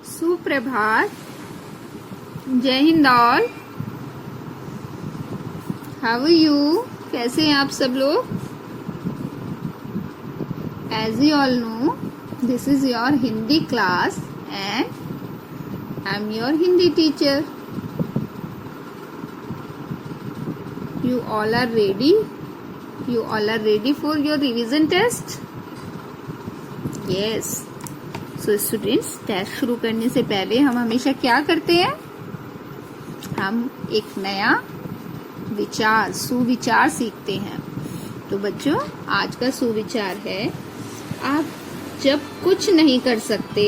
सुप्रभात। जय हिंद ऑल। How are you? कैसे हैं आप सब लोग? As you all know, this is your Hindi class and I am your Hindi teacher. You all are ready? You all are ready for your revision test? Yes. So students, test शुरू करने से पहले हम हमेशा क्या करते हैं? हम एक नया विचार, सुविचार सीखते हैं। तो बच्चों, आज का सुविचार है, आप जब कुछ नहीं कर सकते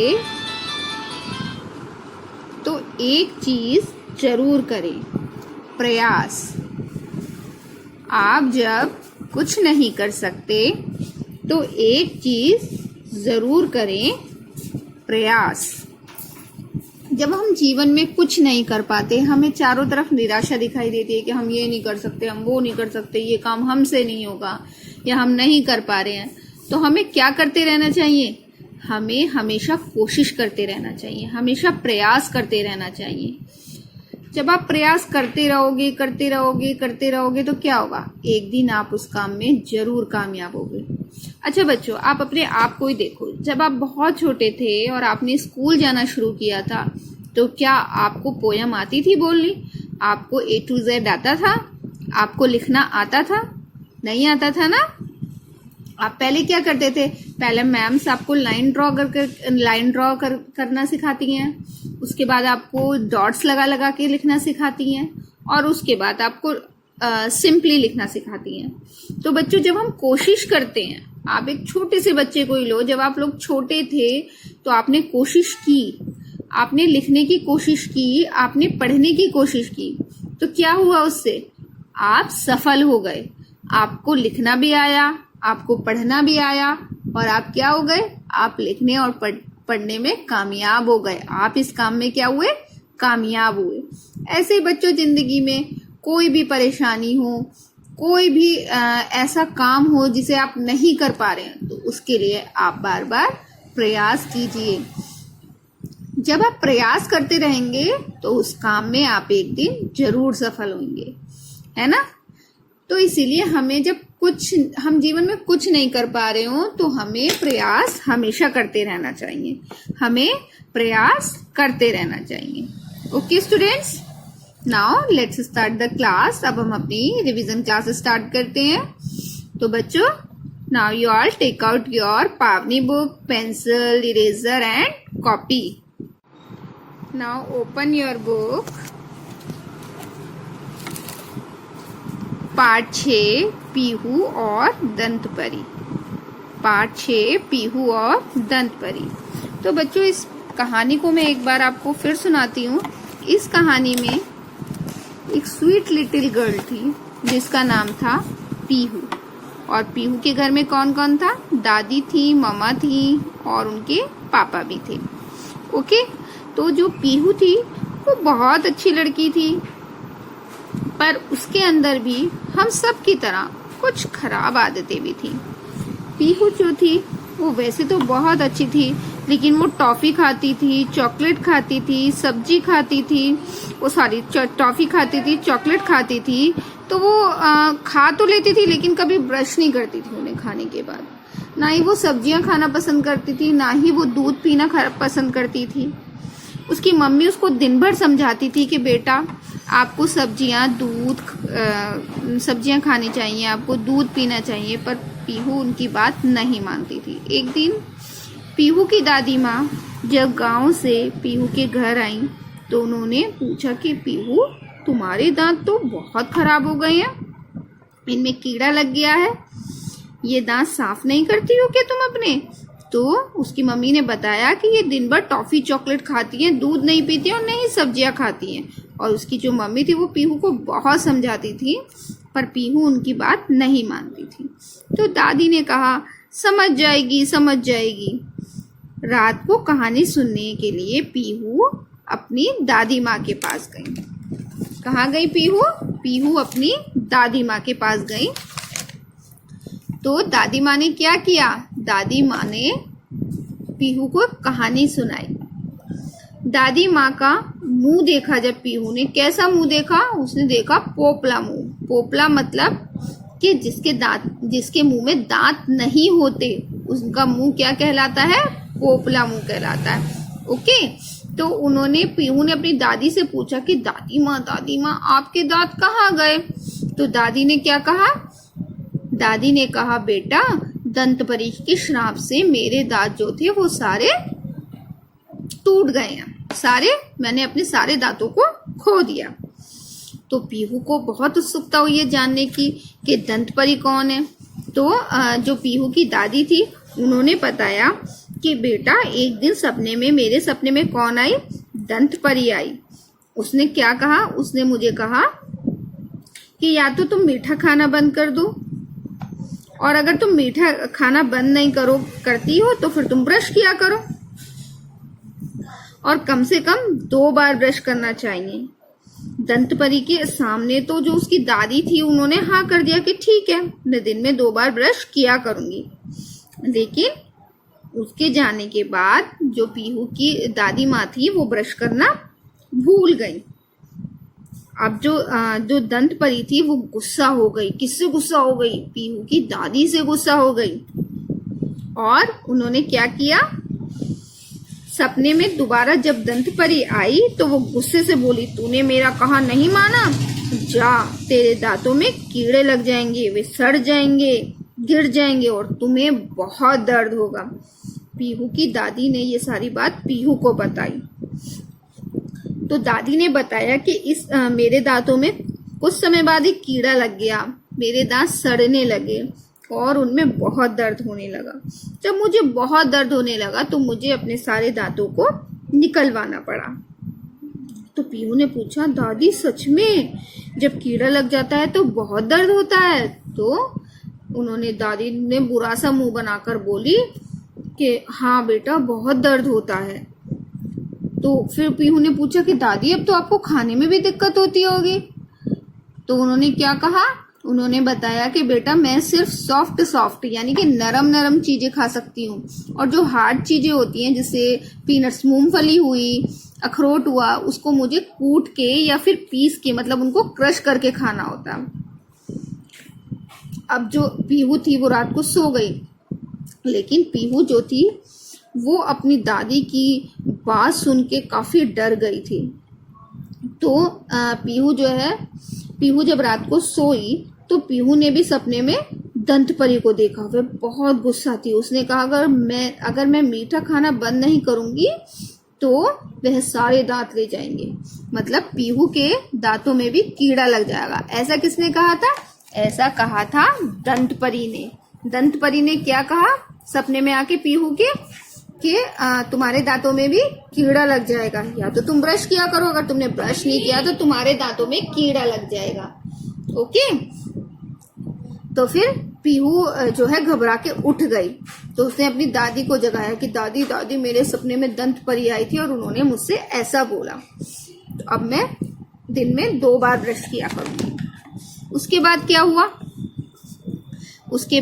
तो एक चीज जरूर करें, प्रयास। आप जब कुछ नहीं कर सकते तो एक चीज जरूर करें, प्रयास। जब हम जीवन में कुछ नहीं कर पाते, हमें चारों तरफ निराशा दिखाई देती है कि हम ये नहीं कर सकते, हम वो नहीं कर सकते, ये काम हमसे नहीं होगा या हम नहीं कर पा रहे हैं, तो हमें क्या करते रहना चाहिए? हमें हमेशा कोशिश करते रहना चाहिए, हमेशा प्रयास करते रहना चाहिए। जब आप प्रयास करते रहोगे तो क्या होगा? एक दिन आप उस काम में जरूर कामयाब होगे। अच्छा बच्चों, आप अपने आप को ही देखो। जब आप बहुत छोटे थे और आपने स्कूल जाना शुरू किया था, तो क्या आपको पोयम आती थी बोलनी? आपको A to Z आता था? आपको लिखना आता था? नहीं आता था ना? आप पहले क्या करते थे? पहले मैम्स आपको लाइन ड्रॉ करना सिखाती हैं, उसके बाद आपको डॉट्स लगा के लिखना सिखाती हैं, और उसके बाद आपको सिंपली लिखना सिखाती हैं। तो बच्चों, जब हम कोशिश करते हैं, आप एक छोटे से बच्चे को ही लो, जब आप लोग छोटे थे तो आपने कोशिश की, आपने लिखने की कोशिश की, आपने पढ़ने की कोशिश की, तो क्या हुआ उससे? आप सफल हो गए। आपको लिखना भी आया, आपको पढ़ना भी आया, और आप क्या हो गए? आप लिखने और पढ़ने में कामयाब हो गए। आप इस काम में क्या हुए? कामयाब हुए। ऐसे ही बच्चों, जिंदगी में कोई भी परेशानी हो, कोई भी ऐसा काम हो जिसे आप नहीं कर पा रहे हैं, तो उसके लिए आप बार बार प्रयास कीजिए। जब आप प्रयास करते रहेंगे तो उस काम में आप एक दिन जरूर सफल होंगे, है ना? तो इसीलिए हमें जब हम जीवन में कुछ नहीं कर पा रहे हो, तो हमें प्रयास हमेशा करते रहना चाहिए, हमें प्रयास करते रहना चाहिए। Okay students, now let's start the class. अब हम अपनी रिवीजन क्लास स्टार्ट करते हैं। तो बच्चों, now you all take out your Pavni book, pencil, eraser and copy. Now open your book. Part 6, Peehu और दंतपरी। पार्ट 6, पीहू और दंतपरी। तो बच्चों, इस कहानी को मैं एक बार आपको फिर सुनाती हूँ। इस कहानी में एक स्वीट लिटिल गर्ल थी जिसका नाम था पीहू। और पीहू के घर में कौन कौन था? दादी थी, मम्मा थी और उनके पापा भी थे। ओके, तो जो पीहू थी वो बहुत अच्छी लड़की थी, पर उसके अंदर भी हम सब की तरह कुछ खराब आदतें भी थी। पीहू जो थी वो वैसे तो बहुत अच्छी थी, लेकिन वो टॉफी खाती थी, चॉकलेट खाती थी, सब्जी खाती थी, टॉफी खाती थी, चॉकलेट खाती थी, तो वो खा तो लेती थी, लेकिन कभी ब्रश नहीं करती थी उन्हें खाने के बाद। ना ही वो सब्जियां खाना पसंद करती थी, ना ही वो दूध पीना पसंद करती थी। उसकी मम्मी उसको दिन भर समझाती थी कि बेटा, आपको सब्जियां खानी चाहिए, आपको दूध पीना चाहिए, पर पीहू उनकी बात नहीं मानती थी। एक दिन पीहू की दादी माँ जब गांव से पीहू के घर आई, तो उन्होंने पूछा कि पीहू, तुम्हारे दांत तो बहुत खराब हो गए हैं, इनमें कीड़ा लग गया है, ये दांत साफ नहीं करती हो क्या तुम अपने? तो उसकी मम्मी ने बताया कि ये दिन भर टॉफी चॉकलेट खाती हैं, दूध नहीं पीती और नहीं सब्जियां खाती हैं। और उसकी जो मम्मी थी वो पीहू को बहुत समझाती थी, पर पीहू उनकी बात नहीं मानती थी। तो दादी ने कहा, समझ जाएगी। रात को कहानी सुनने के लिए पीहू अपनी दादी माँ के पास गई। कहाँ गई पीहू? पीहू अपनी दादी माँ के पास गई। तो दादी माँ ने क्या किया? दादी माँ ने पीहू को कहानी सुनाई। दादी माँ का मुंह देखा जब पीहू ने, कैसा मुंह देखा? उसने देखा पोपला मुंह। पोपला मतलब कि जिसके मुंह में दांत नहीं होते, उसका मुंह क्या कहलाता है? पोपला मुंह कहलाता है। ओके, तो पीहू ने अपनी दादी से पूछा कि दादी माँ आपके दांत कहाँ गए? तो दादी ने क्या कहा? दादी ने कहा बेटा, दंत परी के श्राप से मेरे दांत जो थे वो सारे टूट गए हैं, मैंने अपने सारे दांतों को खो दिया। तो पीहू को बहुत उत्सुकता हुई है जानने की कि दंत परी कौन है। तो जो पीहू की दादी थी उन्होंने बताया कि बेटा एक दिन मेरे सपने में कौन आई? दंत परी आई। उसने क्या कहा? उसने मुझे कहा कि या तो तुम मीठा खाना बंद कर दो, और अगर तुम मीठा खाना बंद नहीं करती हो तो फिर तुम ब्रश किया करो, और कम से कम 2 बार ब्रश करना चाहिए। दंत परी के सामने तो जो उसकी दादी थी उन्होंने हाँ कर दिया कि ठीक है, मैं दिन में 2 बार ब्रश किया करूंगी। लेकिन उसके जाने के बाद जो पीहू की दादी माँ थी वो ब्रश करना भूल गई। अब जो दंत परी थी वो गुस्सा हो गई। किससे गुस्सा हो गई? पीहू की दादी से गुस्सा हो गई। और उन्होंने क्या किया? सपने में दोबारा जब दंत परी आई तो वो गुस्से से बोली, तूने मेरा कहा नहीं माना, जा, तेरे दांतों में कीड़े लग जाएंगे, वे सड़ जाएंगे, गिर जाएंगे और तुम्हें बहुत दर्द होगा। पीहू की दादी ने ये सारी बात पीहू को बताई। तो दादी ने बताया कि मेरे दांतों में कुछ समय बाद एक कीड़ा लग गया, मेरे दांत सड़ने लगे और उनमें बहुत दर्द होने लगा। जब मुझे बहुत दर्द होने लगा तो मुझे अपने सारे दांतों को निकलवाना पड़ा। तो पीहू ने पूछा, दादी सच में जब कीड़ा लग जाता है तो बहुत दर्द होता है? तो दादी ने बुरा सा मुंह बनाकर बोली कि हाँ बेटा, बहुत दर्द होता है। तो फिर पीहू ने पूछा कि दादी अब तो आपको खाने में भी दिक्कत होती होगी। तो उन्होंने क्या कहा? उन्होंने बताया कि बेटा मैं सिर्फ सॉफ्ट यानी कि नरम चीजें खा सकती हूँ, और जो हार्ड चीजें होती हैं जैसे पीनट्स, मूंगफली हुई, अखरोट हुआ, उसको मुझे कूट के या फिर पीस के, मतलब उनको क्रश करके खाना होता है। अब जो पीहू थी वो रात को सो गई, लेकिन पीहू जो थी वो अपनी दादी की बात सुन के काफी डर गई थी। तो पीहू जब रात को सोई तो पीहू ने भी सपने में दंत परी को देखा। वह बहुत गुस्सा थी। उसने कहा अगर मैं मीठा खाना बंद नहीं करूंगी तो वह सारे दांत ले जाएंगे, मतलब पीहू के दांतों में भी कीड़ा लग जाएगा। ऐसा किसने कहा था? ऐसा कहा था दंत परी ने। दंत परी ने क्या कहा सपने में आके पीहू के कि तुम्हारे दांतों में भी कीड़ा लग जाएगा, या तो तुम ब्रश किया करो, अगर तुमने ब्रश नहीं किया तो तुम्हारे दांतों में कीड़ा लग जाएगा। ओके, तो फिर पीहू जो है घबरा के उठ गई। तो उसने अपनी दादी को जगाया कि दादी मेरे सपने में दंत परी आई थी और उन्होंने मुझसे ऐसा बोला, तो अब मैं दिन में 2 बार ब्रश किया करूंगी। उसके बाद क्या हुआ? उसके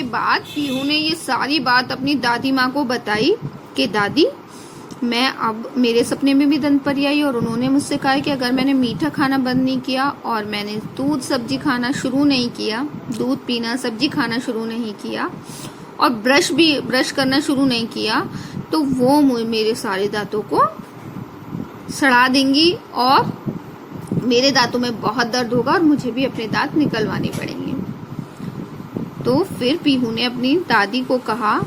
बाद पीहू ने ये सारी बात अपनी दादी माँ को बताई कि दादी अब मेरे सपने में भी दंत परी आई और उन्होंने मुझसे कहा कि अगर मैंने मीठा खाना बंद नहीं किया और मैंने दूध सब्जी खाना शुरू नहीं किया, दूध पीना सब्जी खाना शुरू नहीं किया और ब्रश करना शुरू नहीं किया, तो वो मेरे सारे दांतों को सड़ा देंगी और मेरे दांतों में बहुत दर्द होगा और मुझे भी अपने दांत निकलवाने पड़ेंगे। तो फिर पीहू ने अपनी दादी को कहा,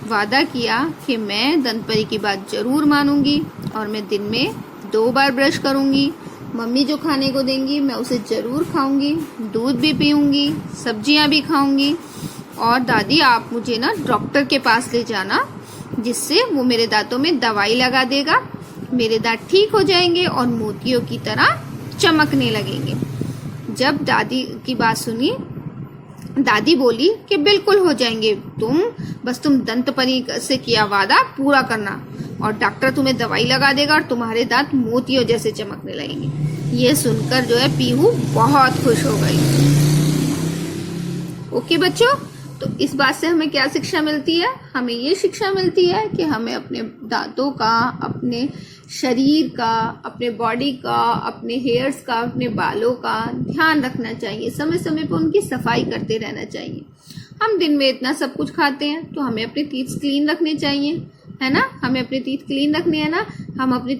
वादा किया कि मैं दंत परी की बात जरूर मानूंगी और मैं दिन में 2 बार ब्रश करूंगी। मम्मी जो खाने को देंगी मैं उसे जरूर खाऊंगी, दूध भी पीऊंगी, सब्जियां भी खाऊंगी। और दादी आप मुझे ना डॉक्टर के पास ले जाना, जिससे वो मेरे दांतों में दवाई लगा देगा, मेरे दांत ठीक हो जाएंगे और मोतियों की तरह चमकने लगेंगे। जब दादी की बात सुनी, दादी बोली कि बिल्कुल हो जाएंगे, तुम दंत परी से किया वादा पूरा करना और डॉक्टर तुम्हें दवाई लगा देगा और तुम्हारे दांत मोतियों जैसे चमकने लगेंगे। ये सुनकर जो है पीहू बहुत खुश हो गई। ओके बच्चों, तो इस बात से हमें क्या शिक्षा मिलती है? हमें ये शिक्षा मिलती है कि हमें अपने दांतों का, अपने शरीर का, अपने बॉडी का, अपने हेयर्स का, अपने बालों का ध्यान रखना चाहिए। समय समय पर उनकी सफाई करते रहना चाहिए। हम दिन में इतना सब कुछ खाते हैं तो हमें अपने टीथ क्लीन रखने चाहिए, है ना। हमें अपने टीथ क्लीन रखने हैं ना। हम अपने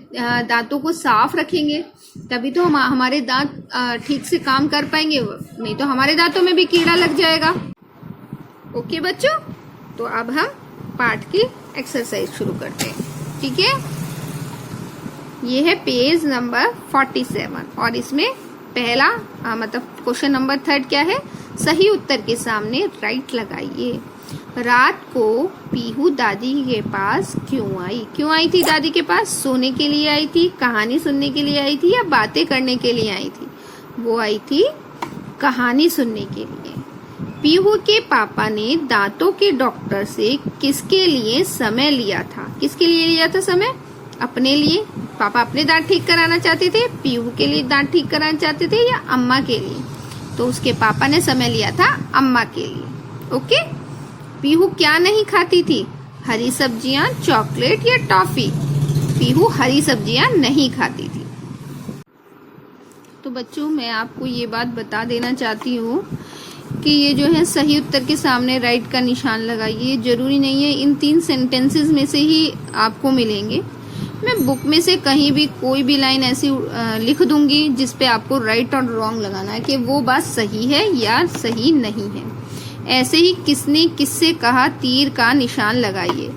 दांतों को साफ रखेंगे तभी तो हमारे दांत ठीक से काम कर पाएंगे, नहीं तो हमारे दांतों में भी कीड़ा लग जाएगा। ओके बच्चों, तो अब हम पाठ की एक्सरसाइज शुरू करते हैं। ठीक है, ये है पेज नंबर 47 और इसमें पहला मतलब क्वेश्चन नंबर 3 क्या है? सही उत्तर के सामने राइट लगाइए। रात को पीहू दादी के पास क्यों आई? क्यों आई थी दादी के पास? सोने के लिए आई थी, कहानी सुनने के लिए आई थी या बातें करने के लिए आई थी? वो आई थी कहानी सुनने के लिए। पीहू के पापा ने दांतों के डॉक्टर से किसके लिए समय लिया था? किसके लिए लिया था समय? अपने लिए। पापा अपने दांत ठीक कराना चाहते थे, पीहू के लिए दांत ठीक कराना चाहते थे या अम्मा के लिए? तो उसके पापा ने समय लिया था अम्मा के लिए। ओके। पीहू क्या नहीं खाती थी? हरी सब्जियां, चॉकलेट या टॉफी? पीहू हरी सब्जियां नहीं खाती थी। तो बच्चों, मैं आपको ये बात बता देना चाहती हूँ कि ये जो है सही उत्तर के सामने राइट का निशान लगाइए। जरूरी नहीं है इन 3 सेंटेंसेस में से ही आपको मिलेंगे। मैं बुक में से कहीं भी कोई भी लाइन ऐसी लिख दूंगी जिसपे आपको राइट और रॉन्ग लगाना है कि वो बात सही है या सही नहीं है। ऐसे ही किसने किससे कहा, तीर का निशान लगाइए।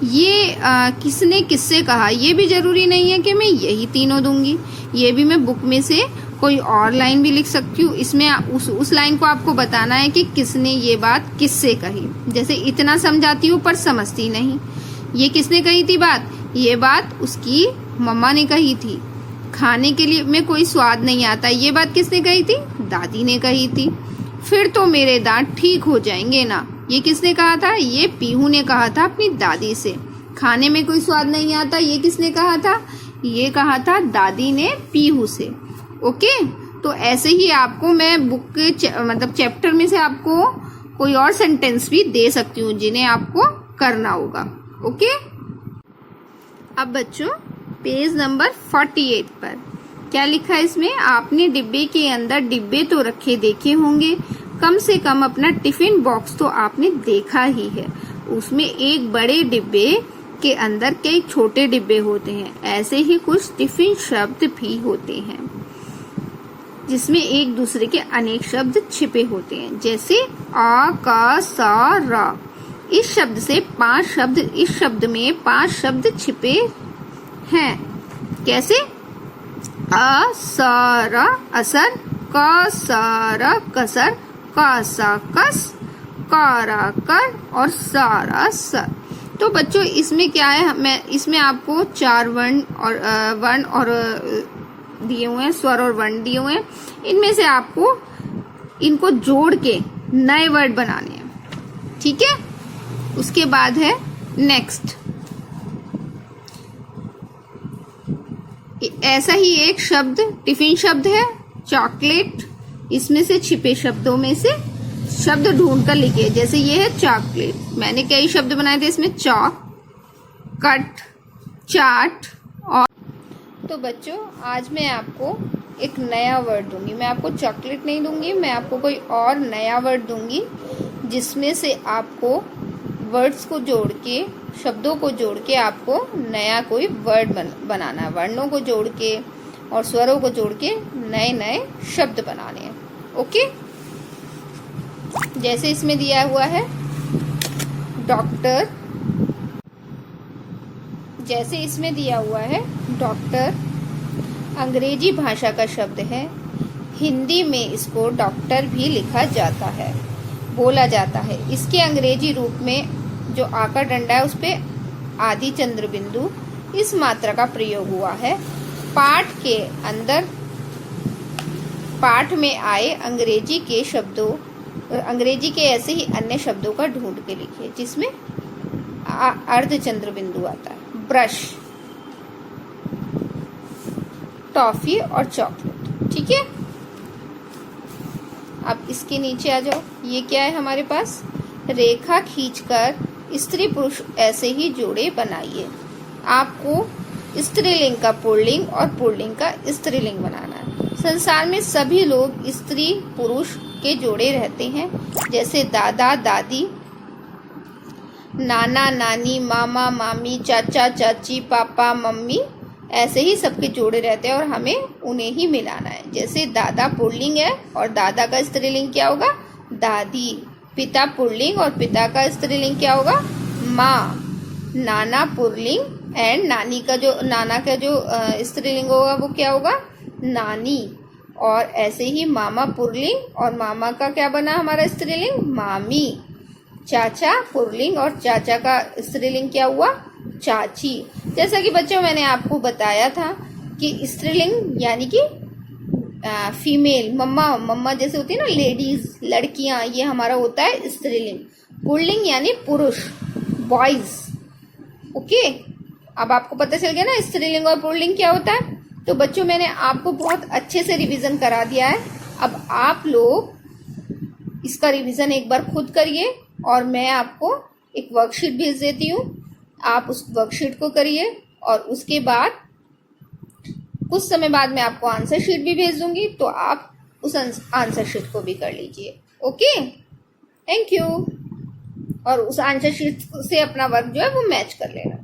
ये किसने किससे कहा, ये भी जरूरी नहीं है कि मैं यही तीनों दूंगी। ये भी मैं बुक में से कोई और लाइन भी लिख सकती हूँ। इसमें उस लाइन को आपको बताना है कि किसने ये बात किससे कही। जैसे इतना समझाती हूँ पर समझती नहीं, ये किसने कही थी बात? ये बात उसकी मम्मा ने कही थी। खाने के लिए में कोई स्वाद नहीं आता, ये बात किसने कही थी? दादी ने कही थी। फिर तो मेरे दांत ठीक हो जाएंगे ना, ये किसने कहा था? ये पीहू ने कहा था अपनी दादी से। खाने में कोई स्वाद नहीं आता, ये किसने कहा था? ये कहा था दादी ने पीहू से। ओके। तो ऐसे ही आपको मैं बुक के मतलब चैप्टर में से आपको कोई और सेंटेंस भी दे सकती हूँ जिन्हें आपको करना होगा। ओके। अब बच्चों, पेज नंबर 48 पर क्या लिखा है? इसमें आपने डिब्बे के अंदर डिब्बे तो रखे देखे होंगे, कम से कम अपना टिफिन बॉक्स तो आपने देखा ही है। उसमें एक बड़े डिब्बे के अंदर कई छोटे डिब्बे होते हैं। ऐसे ही कुछ टिफिन शब्द भी होते हैं जिसमें एक दूसरे के अनेक शब्द छिपे होते हैं, जैसे आ, का, सा, रा। इस शब्द में 5 शब्द छिपे हैं। कैसे? आ, सा, रा, असर, का, सा, रा, कसर, का, सा, कस, का, रा, कर और सा, रा, सर। तो बच्चों, इसमें क्या है? इसमें आपको 4 वर्ण और दिए हुए हैं, स्वर और वर्ण दिए हुए हैं। इनमें से आपको इनको जोड़ के नए वर्ड बनाने हैं। ठीक है। उसके बाद है नेक्स्ट। ऐसा ही एक शब्द टिफिन शब्द है चॉकलेट। इसमें से छिपे शब्दों में से शब्द ढूंढ कर लिखिए। जैसे ये है चॉकलेट, मैंने कई शब्द बनाए थे इसमें, चॉक, कट, चाट और। तो बच्चों, आज मैं आपको एक नया वर्ड दूंगी। मैं आपको चॉकलेट नहीं दूंगी, मैं आपको कोई और नया वर्ड दूंगी जिसमें से आपको वर्ड्स को जोड़ के, शब्दों को जोड़ के आपको नया कोई वर्ड बनाना है। वर्णों को जोड़ के और स्वरों को जोड़ के नए नए शब्द बनाने हैं। ओके। जैसे इसमें दिया हुआ है डॉक्टर, जैसे इसमें दिया हुआ है डॉक्टर अंग्रेजी भाषा का शब्द है। हिंदी में इसको डॉक्टर भी लिखा जाता है, बोला जाता है। इसके अंग्रेजी रूप में जो आकार डंडा है उस पे आदि चंद्र बिंदु इस मात्रा का प्रयोग हुआ है। पाठ के अंदर पाठ में आए अंग्रेजी के शब्दों, अंग्रेजी के ऐसे ही अन्य शब्दों का ढूंढ के लिखिए जिसमें अर्धचंद्र बिंदु आता है। ब्रश, टॉफी और चॉकलेट। ठीक है। अब इसके नीचे आ जाओ। ये क्या है हमारे पास? रेखा खींचकर स्त्री पुरुष ऐसे ही जोड़े बनाइए। आपको स्त्रीलिंग का पुल्लिंग और पुल्लिंग का स्त्रीलिंग बनाना है। संसार में सभी लोग स्त्री पुरुष के जोड़े रहते हैं, जैसे दादा दादी, नाना नानी, मामा मामी, चाचा चाची, पापा मम्मी, ऐसे ही सबके जोड़े रहते हैं और हमें उन्हें ही मिलाना है। जैसे दादा पुल्लिंग है और दादा का स्त्रीलिंग क्या होगा? दादी। पिता पुल्लिंग और पिता का स्त्रीलिंग क्या होगा? माँ। नाना पुल्लिंग एंड नानी का जो स्त्रीलिंग होगा वो क्या होगा? नानी। और ऐसे ही मामा पुल्लिंग और मामा का क्या बना हमारा स्त्रीलिंग? मामी। चाचा पुल्लिंग और चाचा का स्त्रीलिंग क्या हुआ? चाची। जैसा कि बच्चों मैंने आपको बताया था कि स्त्रीलिंग यानी कि फीमेल, मम्मा जैसे होती है ना, लेडीज, लड़कियां, ये हमारा होता है स्त्रीलिंग। पुल्लिंग यानी पुरुष, बॉयज। ओके, अब आपको पता चल गया ना स्त्रीलिंग और पुल्लिंग क्या होता है। तो बच्चों मैंने आपको बहुत अच्छे से रिवीजन करा दिया है। अब आप लोग इसका रिवीजन एक बार खुद करिए और मैं आपको एक वर्कशीट भेज देती हूँ। आप उस वर्कशीट को करिए और उसके बाद कुछ समय बाद मैं आपको आंसर शीट भी भेज दूंगी, तो आप उस आंसर शीट को भी कर लीजिए। Okay, thank you. और उस आंसर शीट से अपना वर्क जो है वो मैच कर लेना।